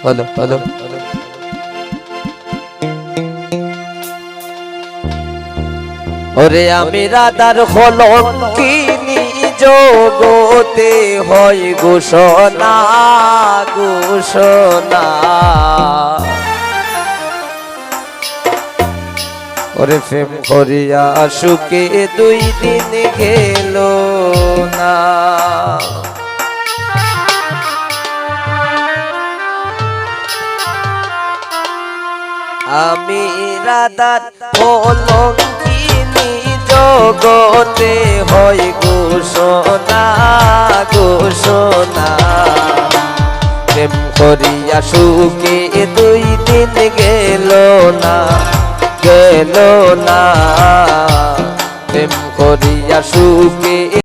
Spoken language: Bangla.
হলো হলো ওরে আমি রাধার কলঙ্কিনী জগতে হয় ঘোষণা ঘোষণা ওরে প্রেম করিয়া সুখে 2 দিন গেল না আমি রাধার কলঙ্কিনী জগতে হয় ঘোষণা ঘোষণা প্রেম করিয়া সুখে 2 দিন গেল না গেল না প্রেম করিয়া সুখে